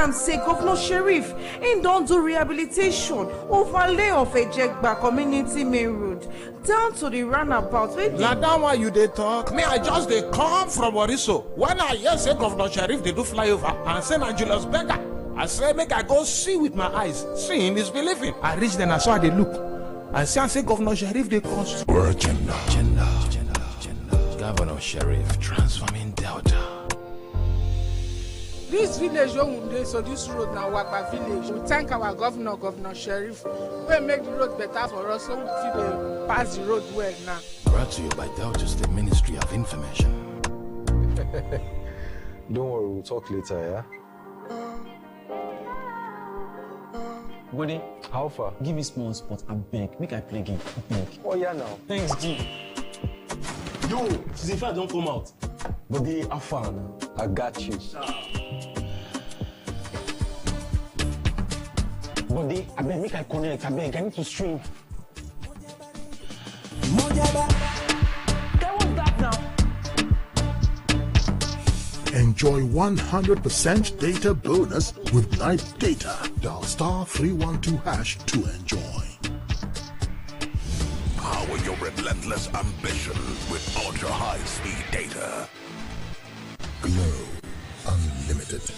am say Governor Sheriff in don do rehabilitation overlay of Ejegba community main road down to the roundabout. Na that one you dey talk? Me, I just dey come from Oriso. When I hear say Governor Sheriff dey do flyover and say na Julius Berger, I say make I go see with my eyes. Seeing is believing. I reach there, I saw they look. I see and say Governor Sheriff they construct. Agenda. Governor Sheriff transforming Delta. This village so this road now Wagba village. We thank our governor, Governor Sheriff. We make the road better for us so we feel pass the road well now. Brought to you by Delta State Ministry of Information. Don't worry, we'll talk later, yeah? Buddy, how far? give me small spot, I beg. Make I play game, I beg. Oh, yeah, now. Thanks, G. Yo, Zifa don't come out. But they are far now. I got you. Buddy, I beg, make I connect, I beg. I need to stream. That was that now. Enjoy 100% data bonus with night data. Dial *312# to enjoy. Power your relentless ambition with ultra-high-speed data. Glow Unlimited.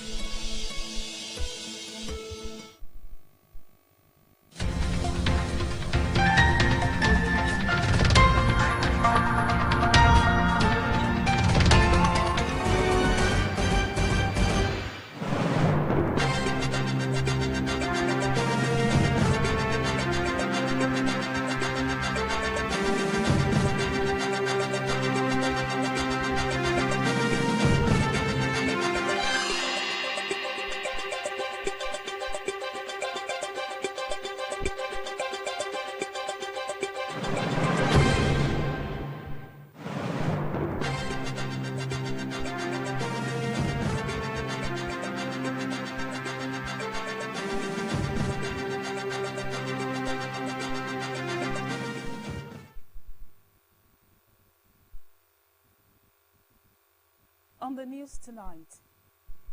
On the news tonight,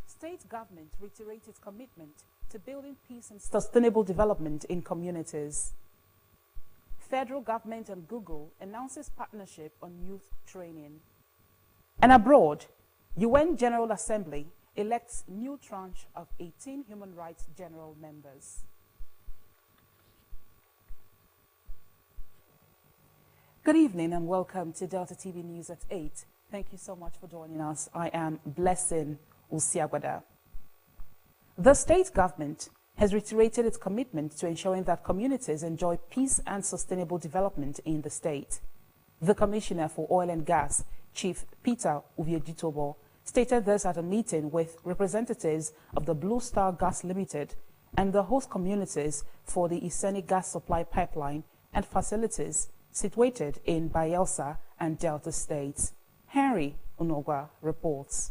state government reiterated commitment to building peace and sustainable development in communities. Federal government and Google announces partnership on youth training. And abroad, UN General Assembly elects new tranche of 18 Human Rights General members. Good evening and welcome to Delta TV News at 8. Thank you so much for joining us. I am Blessing Usiagwada. The state government has reiterated its commitment to ensuring that communities enjoy peace and sustainable development in the state. The Commissioner for Oil and Gas, Chief Peter Uviejitobo, stated this at a meeting with representatives of the Blue Star Gas Limited and the host communities for the Iseni gas supply pipeline and facilities situated in Bayelsa and Delta states. Henry Unogwa reports.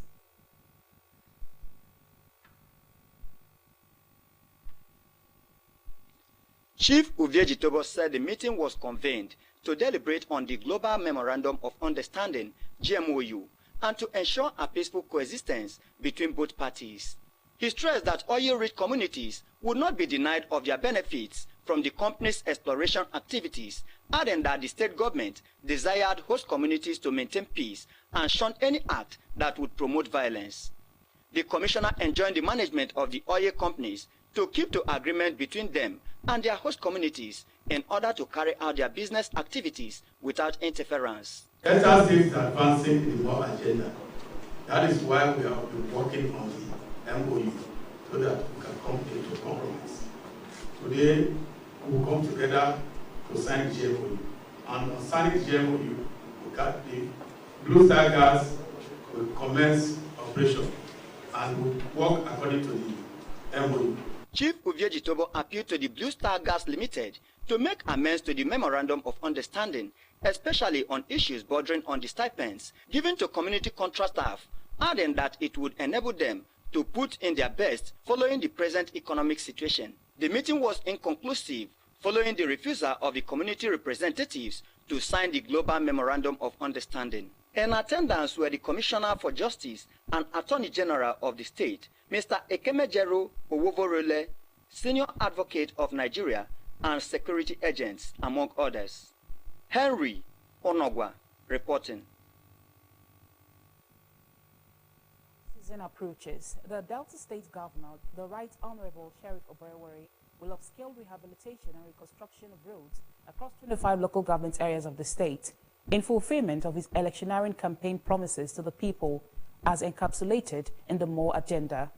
Chief Uviejitobo said the meeting was convened to deliberate on the Global Memorandum of Understanding, GMOU, and to ensure a peaceful coexistence between both parties. He stressed that oil-rich communities would not be denied of their benefits from the company's exploration activities, adding that the state government desired host communities to maintain peace and shun any act that would promote violence. The commissioner enjoined the management of the oil companies to keep to agreement between them and their host communities in order to carry out their business activities without interference. Delta State is advancing the war agenda. That is why we have been working on the MOU so that we can come into compromise. Today, we will come together to sign the GMOU. And on signing the GMOU, the Blue Star Gas will commence operation and will work according to the MOU. Chief Uviejitobo appealed to the Blue Star Gas Limited to make amends to the Memorandum of Understanding, especially on issues bordering on the stipends given to community contract staff, adding that it would enable them to put in their best following the present economic situation. The meeting was inconclusive following the refusal of the community representatives to sign the Global Memorandum of Understanding. In attendance were the Commissioner for Justice and Attorney General of the state, Mr. Ekemejero Owovorole, Senior Advocate of Nigeria, and security agents, among others. Henry Onogwa reporting. Season approaches. The Delta State Governor, the Right Honorable Sheriff Oberewari, will upscale rehabilitation and reconstruction of roads across 25 local government areas of the state in fulfillment of his electioneering campaign promises to the people as encapsulated in the MORE agenda.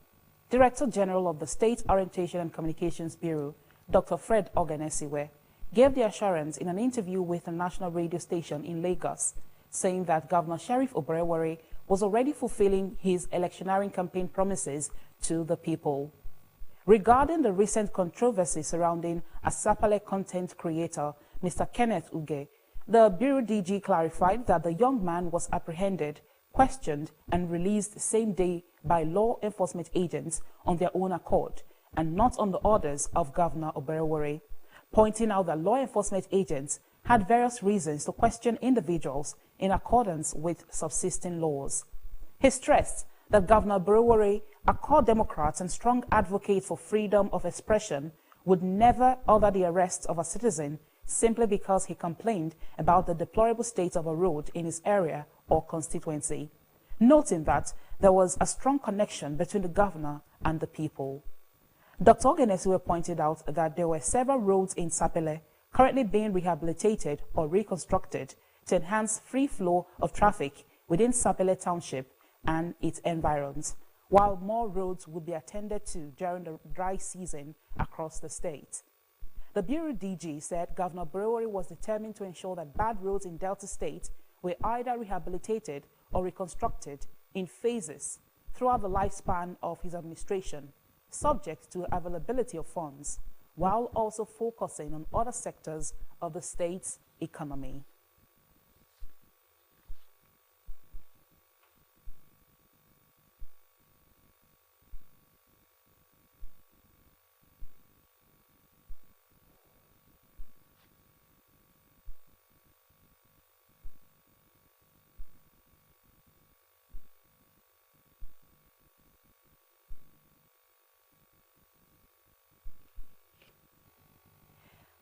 Director General of the State Orientation and Communications Bureau, Dr. Fred Ogenesiwe, gave the assurance in an interview with a national radio station in Lagos, saying that Governor Sheriff Oberewari was already fulfilling his electioneering campaign promises to the people. Regarding the recent controversy surrounding a Sapele content creator, Mr. Kenneth Uge, the Bureau DG clarified that the young man was apprehended, questioned, and released the same day by law enforcement agents on their own accord and not on the orders of Governor Oberewari, pointing out that law enforcement agents had various reasons to question individuals in accordance with subsisting laws. He stressed that Governor Oberewari, a core Democrat and strong advocate for freedom of expression, would never order the arrest of a citizen simply because he complained about the deplorable state of a road in his area or constituency, noting that there was a strong connection between the governor and the people. Dr. Ogenesiwe pointed out that there were several roads in Sapele currently being rehabilitated or reconstructed to enhance free flow of traffic within Sapele Township and its environs, while more roads would be attended to during the dry season across the state. The Bureau DG said Governor Oberewari was determined to ensure that bad roads in Delta State were either rehabilitated or reconstructed in phases throughout the lifespan of his administration, subject to availability of funds, while also focusing on other sectors of the state's economy.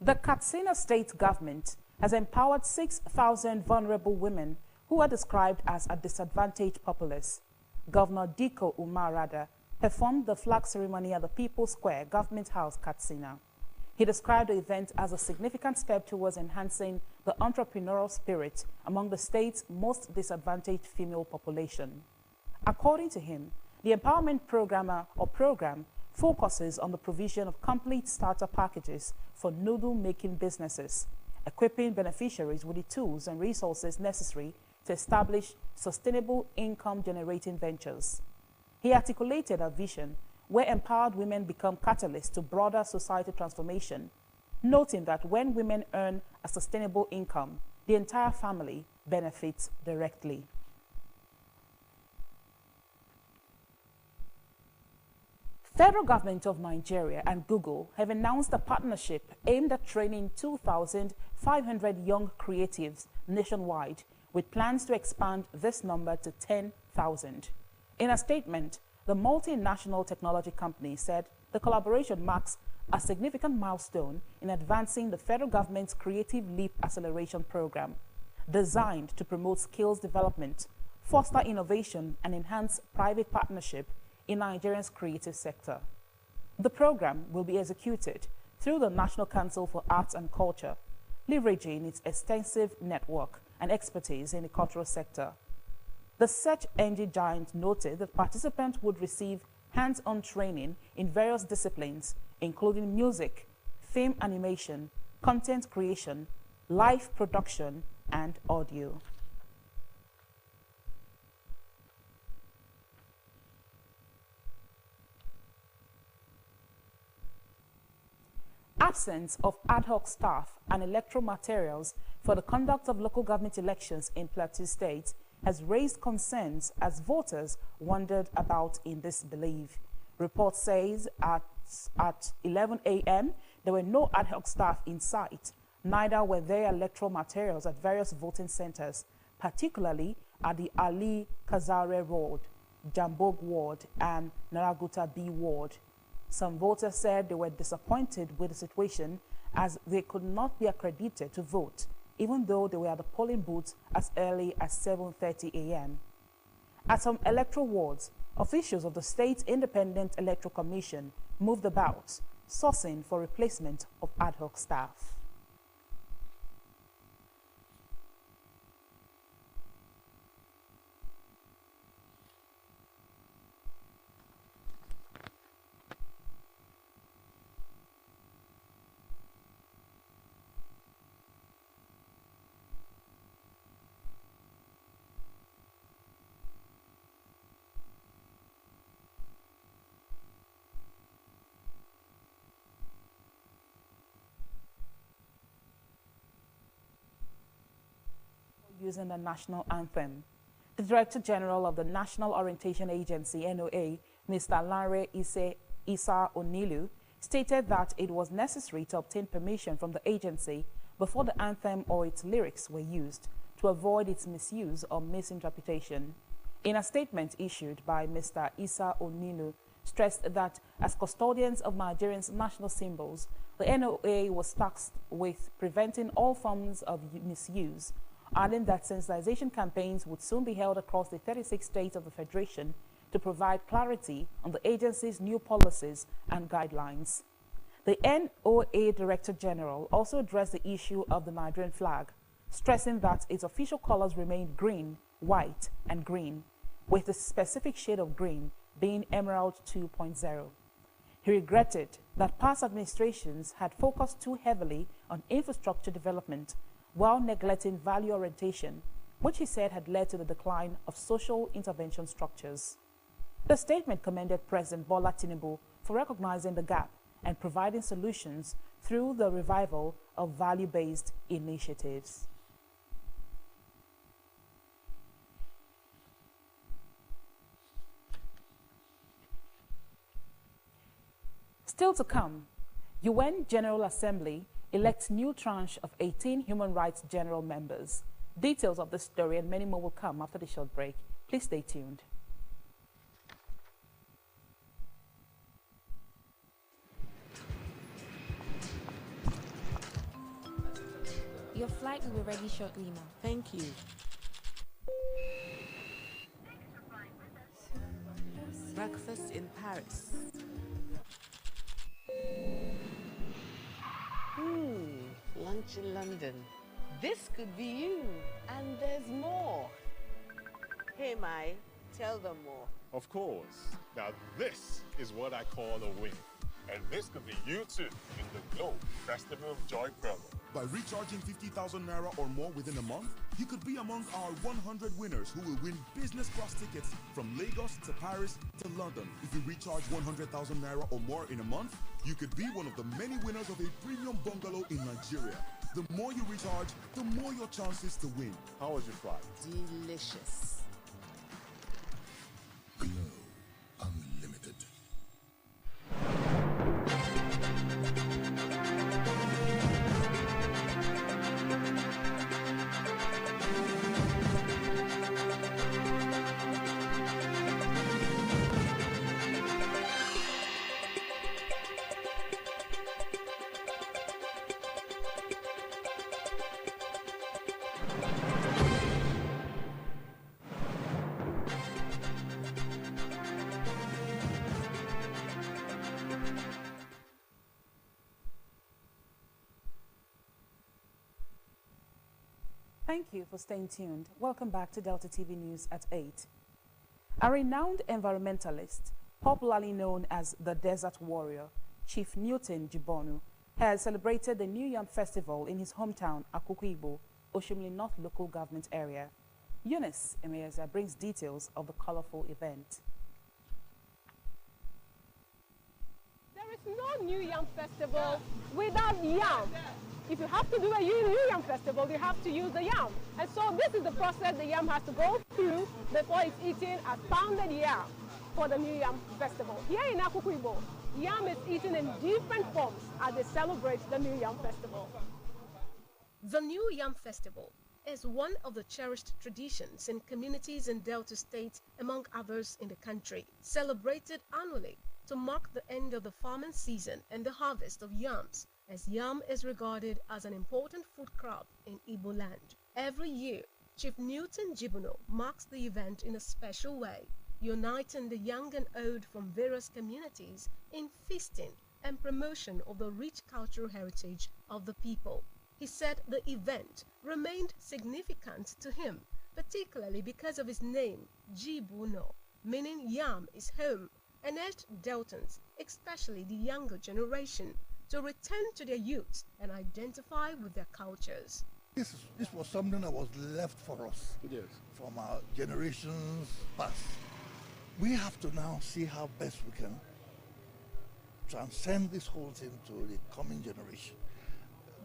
The Katsina state government has empowered 6,000 vulnerable women who are described as a disadvantaged populace. Governor Diko Umar Rada performed the flag ceremony at the People's Square, Government House, Katsina. He described the event as a significant step towards enhancing the entrepreneurial spirit among the state's most disadvantaged female population. According to him, the empowerment program focuses on the provision of complete starter packages for noodle-making businesses, equipping beneficiaries with the tools and resources necessary to establish sustainable income-generating ventures. He articulated a vision where empowered women become catalysts to broader societal transformation, noting that when women earn a sustainable income, the entire family benefits directly. Federal government of Nigeria and Google have announced a partnership aimed at training 2,500 young creatives nationwide, with plans to expand this number to 10,000. In a statement, the multinational technology company said the collaboration marks a significant milestone in advancing the federal government's Creative Leap Acceleration Program, designed to promote skills development, foster innovation, and enhance private partnership in Nigeria's creative sector. The program will be executed through the National Council for Arts and Culture, leveraging its extensive network and expertise in the cultural sector. The search engine giant noted that participants would receive hands-on training in various disciplines, including music, film animation, content creation, live production, and audio. Absence of ad hoc staff and electoral materials for the conduct of local government elections in Plateau State has raised concerns as voters wondered about in disbelief. Report says at 11 a.m. there were no ad hoc staff in sight, neither were there electoral materials at various voting centers, particularly at the Ali Kazare Ward, Jambog Ward, and Naraguta B Ward. Some voters said they were disappointed with the situation as they could not be accredited to vote, even though they were at the polling booths as early as 7:30 a.m. At some electoral wards, officials of the State Independent Electoral Commission moved about, sourcing for replacement of ad hoc staff. Using the national anthem. The Director General of the National Orientation Agency, NOA, Mr. Lanre Isa Onilu, stated that it was necessary to obtain permission from the agency before the anthem or its lyrics were used to avoid its misuse or misinterpretation. In a statement issued by Mr. Isa Onilu, stressed that as custodians of Nigeria's national symbols, the NOA was tasked with preventing all forms of misuse, adding that sensitization campaigns would soon be held across the 36 states of the Federation to provide clarity on the agency's new policies and guidelines. The NOA Director General also addressed the issue of the Nigerian flag, stressing that its official colors remained green, white, and green, with the specific shade of green being Emerald 2.0. He regretted that past administrations had focused too heavily on infrastructure development while neglecting value orientation, which he said had led to the decline of social intervention structures. The statement commended President Bola Tinubu for recognizing the gap and providing solutions through the revival of value-based initiatives. Still to come, UN General Assembly elects new tranche of 18 Human Rights General members. Details of this story and many more will come after the short break. Please stay tuned. Your flight will be ready shortly now. Thank you. Breakfast in Paris. Lunch in London. This could be you. And there's more. Hey, Mai, tell them more. Of course. Now this is what I call a win. And this could be you too in the Globe Festival of Joy promo. By recharging 50,000 Naira or more within a month, you could be among our 100 winners who will win business class tickets from Lagos to Paris to London. If you recharge 100,000 Naira or more in a month, you could be one of the many winners of a premium bungalow in Nigeria. The more you recharge, the more your chances to win. How was your flight? Delicious. Glow Unlimited. Thank you for staying tuned. Welcome back to Delta TV News at 8. A renowned environmentalist, popularly known as the Desert Warrior, Chief Newton Jibonu, has celebrated the New Yam Festival in his hometown, Akuku-Igbo, Oshimili North Local Government Area. Eunice Emeyeza brings details of the colorful event. There is no New Yam Festival without yam. If you have to do a New Yam Festival, you have to use the yam. And so this is the process the yam has to go through before it's eaten as pounded yam for the New Yam Festival. Here in Akuku-Igbo, yam is eaten in different forms as they celebrate the New Yam Festival. The New Yam Festival is one of the cherished traditions in communities in Delta State, among others in the country, celebrated annually to mark the end of the farming season and the harvest of yams, as yam is regarded as an important food crop in Igbo land. Every year, Chief Newton Jibuno marks the event in a special way, uniting the young and old from various communities in feasting and promotion of the rich cultural heritage of the people. He said the event remained significant to him, particularly because of his name, Jibuno, meaning yam is home, and urged Deltans, especially the younger generation, to return to their youth and identify with their cultures. This was something that was left for us from our generations past. We have to now see how best we can transcend this whole thing to the coming generation.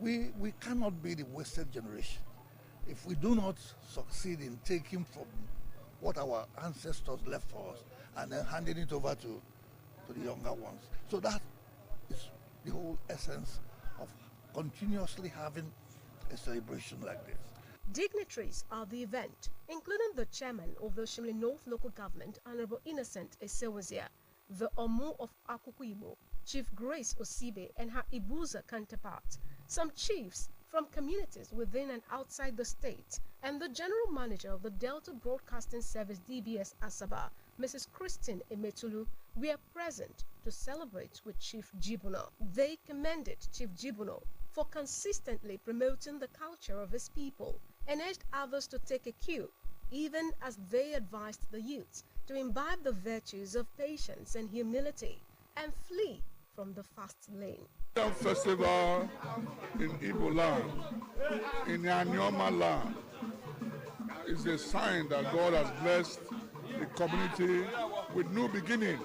We cannot be the wasted generation if we do not succeed in taking from what our ancestors left for us and then handing it over to the younger ones. So that is the whole essence of continuously having a celebration like this. Dignitaries of the event, including the chairman of the Oshimili North Local Government, Honorable Innocent Esewazia, the Omu of Akuku Igbo, Chief Grace Osibe and her Ibuza counterpart, some chiefs from communities within and outside the state, and the general manager of the Delta Broadcasting Service DBS Asaba, Mrs. Christine Emetulu, were present to celebrate with Chief Jibuno. They commended Chief Jibuno for consistently promoting the culture of his people and urged others to take a cue, even as they advised the youth to imbibe the virtues of patience and humility and flee from the fast lane. Yam Festival in Igbo land, in Anyoma land, is a sign that God has blessed the community with new beginning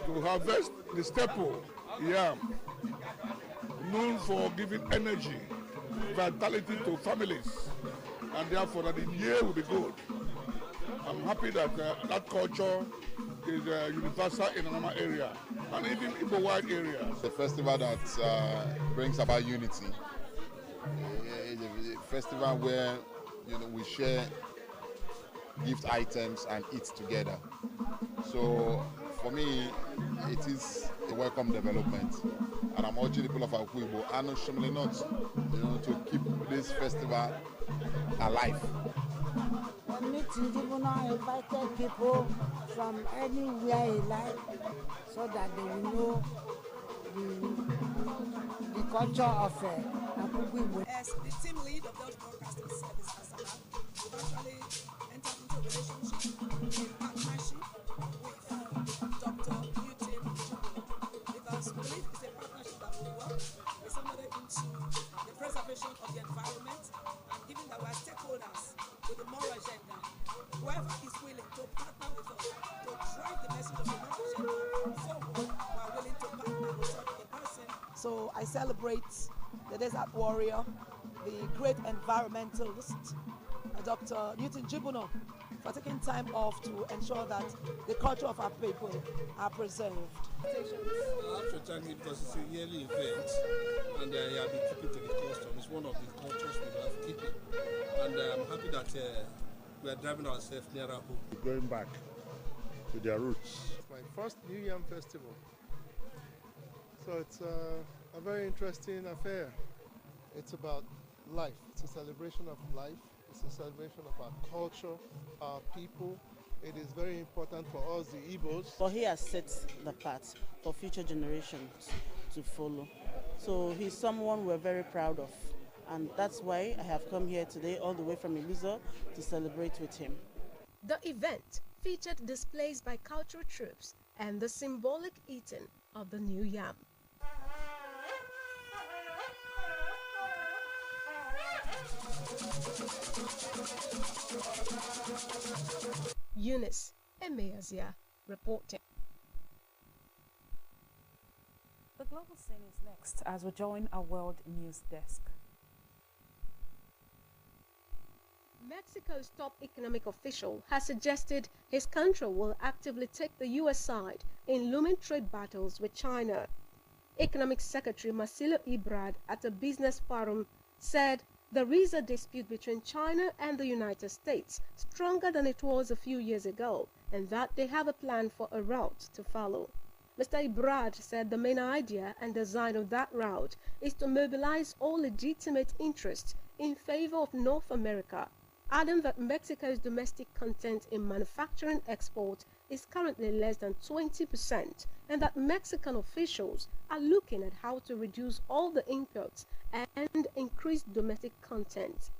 to harvest the staple yam, known for giving energy, vitality to families, and therefore that the year will be good. I'm happy that that culture is universal in our area and even Igbo-wide area. The festival that brings about unity. It's a festival where we share gift items and eat together. So for me, it is a welcome development, and I'm urging the people of Akuku Igbo and Oshimili North, to keep this festival alive. Meeting Jibuno invited people from anywhere he liked so that they will know the culture of Akuku Igbo. As the team lead of Delta Broadcasting Service, Asaba, we've actually entered into a relationship in partnership with Dr. Newton Jibuno, because we believe it's a partnership that will work. It's somebody into the preservation of the environment, and given that we are stakeholders with the moral agenda, whoever is willing to partner with us to drive the message of the moral agenda forward, we are willing to partner with such a person. So I celebrate the desert warrior, the great environmentalist, Dr. Newton Jibuno, for taking time off to ensure that the culture of our people are preserved. I have to thank you because it's a yearly event, and you have been keeping to the custom. It's one of the cultures we have keeping, and I'm happy that we are driving ourselves nearer home. Going back to their roots. It's my first New Yam Festival, so it's a very interesting affair. It's about life. It's a celebration of life. It's a celebration of our culture, our people. It is very important for us, the Igbos. But he has set the path for future generations to follow. So he's someone we're very proud of. And that's why I have come here today, all the way from Iluzo, to celebrate with him. The event featured displays by cultural troops and the symbolic eating of the new yam. Eunice Emeazia reporting. The global scene is next as we join our world news desk. Mexico's top economic official has suggested his country will actively take the U.S. side in looming trade battles with China. Economic Secretary Marcelo Ebrard at a business forum said There is a dispute between China and the United States, stronger than it was a few years ago, and that they have a plan for a route to follow. Mr. Ibrad said the main idea and design of that route is to mobilize all legitimate interests in favor of North America, adding that Mexico's domestic content in manufacturing export is currently less than 20%, and that Mexican officials are looking at how to reduce all the imports and increase domestic content.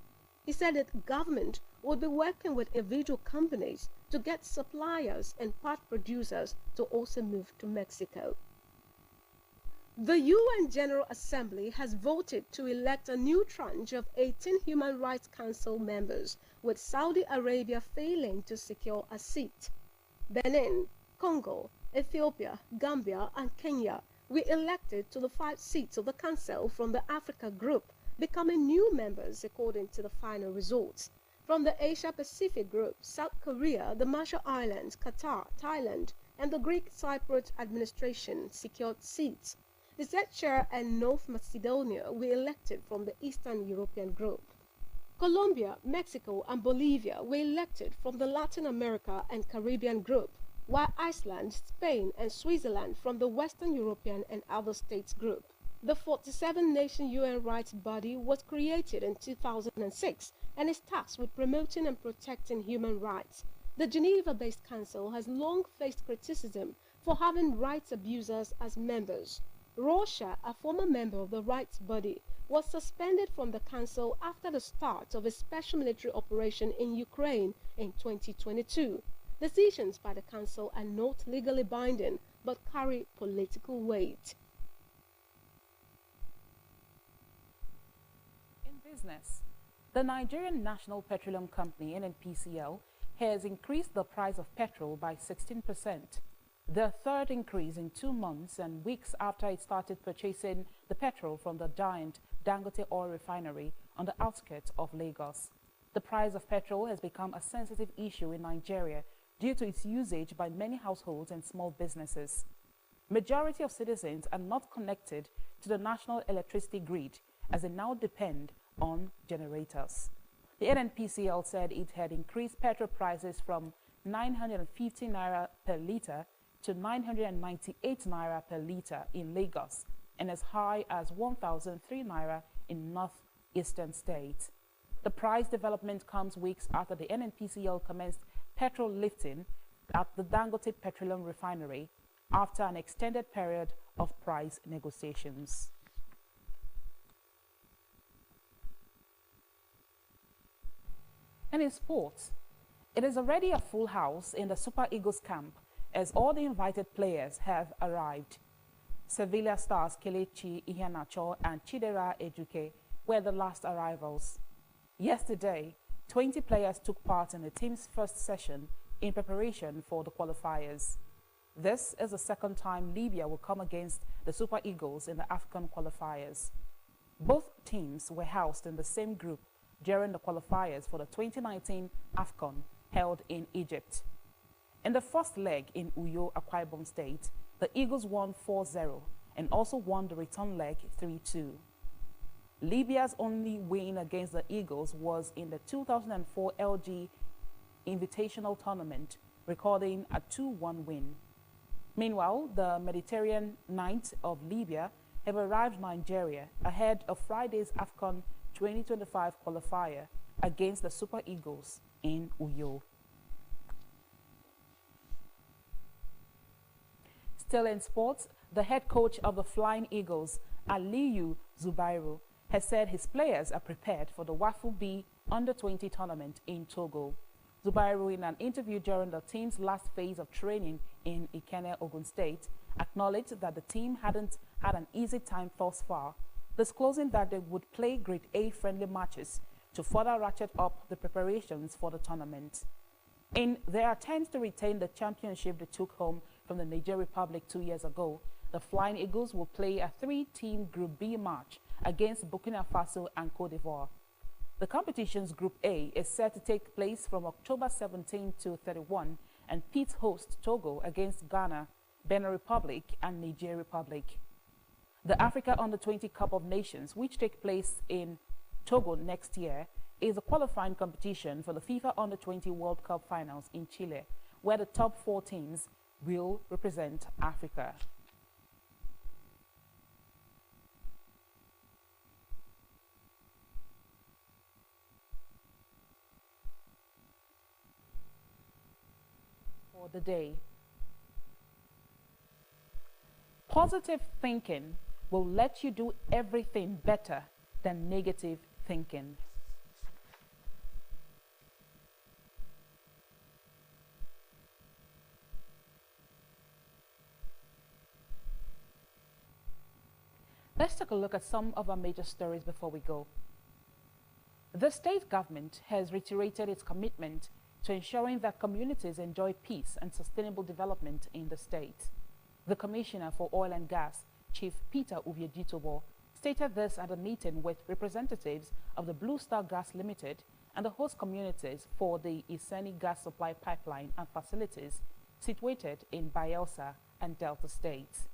He said that government would be working with individual companies to get suppliers and part producers to also move to Mexico. The UN General Assembly has voted to elect a new tranche of 18 Human Rights Council members, with Saudi Arabia failing to secure a seat. Benin, Congo, Ethiopia, Gambia, and Kenya were elected to the 5 seats of the Council from the Africa Group, becoming new members according to the final results. From the Asia-Pacific Group, South Korea, the Marshall Islands, Qatar, Thailand, and the Greek Cypriot administration secured seats. The Czechia and North Macedonia were elected from the Eastern European Group. Colombia, Mexico, and Bolivia were elected from the Latin America and Caribbean Group, while Iceland, Spain, and Switzerland from the Western European and other states group. The 47-nation UN rights body was created in 2006 and is tasked with promoting and protecting human rights. The Geneva-based council has long faced criticism for having rights abusers as members. Russia, a former member of the rights body, was suspended from the council after the start of a special military operation in Ukraine in 2022. Decisions by the council are not legally binding but carry political weight. In business, the Nigerian National Petroleum Company, NNPCL, has increased the price of petrol by 16%. The third increase in 2 months and weeks after it started purchasing the petrol from the giant Dangote oil refinery on the outskirts of Lagos. The price of petrol has become a sensitive issue in Nigeria due to its usage by many households and small businesses. Majority of citizens are not connected to the national electricity grid as they now depend on generators. The NNPCL said it had increased petrol prices from 950 naira per litre to 998 naira per litre in Lagos and as high as 1,003 naira in northeastern states. The price development comes weeks after the NNPCL commenced petrol lifting at the Dangote Petroleum Refinery after an extended period of price negotiations. And in sports, it is already a full house in the Super Eagles camp as all the invited players have arrived. Sevilla stars Kelechi Iheanacho and Chidera Ejuke were the last arrivals. Yesterday, 20 players took part in the team's first session in preparation for the qualifiers. This is the second time Libya will come against the Super Eagles in the AFCON qualifiers. Both teams were housed in the same group during the qualifiers for the 2019 AFCON held in Egypt. In the first leg in Uyo, Akwa Ibom State, the Eagles won 4-0 and also won the return leg 3-2. Libya's only win against the Eagles was in the 2004 LG Invitational Tournament, recording a 2-1 win. Meanwhile, the Mediterranean Knights of Libya have arrived in Nigeria ahead of Friday's AFCON 2025 qualifier against the Super Eagles in Uyo. Still in sports, the head coach of the Flying Eagles, Aliyu Zubairu, has said his players are prepared for the WAFU B Under-20 tournament in Togo. Zubairu, in an interview during the team's last phase of training in Ikenne, Ogun State, acknowledged that the team hadn't had an easy time thus far, disclosing that they would play Grade A friendly matches to further ratchet up the preparations for the tournament. In their attempt to retain the championship they took home from the Niger Republic 2 years ago, the Flying Eagles will play a 3-team Group B match against Burkina Faso and Cote d'Ivoire. The competition's Group A is set to take place from October 17 to 31 and pits host Togo against Ghana, Benin Republic, and Niger Republic. The Africa Under-20 Cup of Nations, which take place in Togo next year is the qualifying competition for the FIFA Under-20 World Cup Finals in Chile, where the top 4 teams will represent Africa. For the day. Positive thinking will let you do everything better than negative thinking. Let's take a look at some of our major stories before we go. The state government has reiterated its commitment to ensuring that communities enjoy peace and sustainable development in the state. The Commissioner for Oil and Gas, Chief Peter Uvieditobo, stated this at a meeting with representatives of the Blue Star Gas Limited and the host communities for the Iseni gas supply pipeline and facilities situated in Bayelsa and Delta states.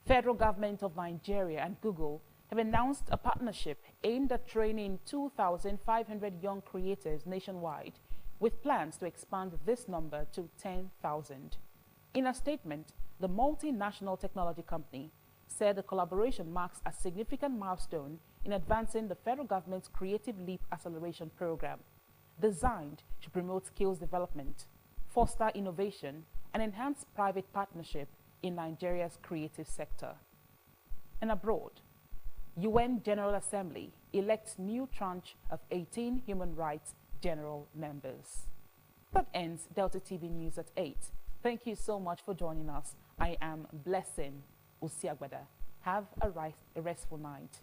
Federal government of Nigeria and Google have announced a partnership aimed at training 2,500 young creatives nationwide, with plans to expand this number to 10,000. In a statement, the multinational technology company said the collaboration marks a significant milestone in advancing the federal government's Creative Leap Acceleration Program, designed to promote skills development, foster innovation, and enhance private partnership in Nigeria's creative sector. And abroad, UN General Assembly elects new tranche of 18 human rights general members. That ends Delta TV News at 8. Thank you so much for joining us. I am Blessing Usiagbada. Have a restful night.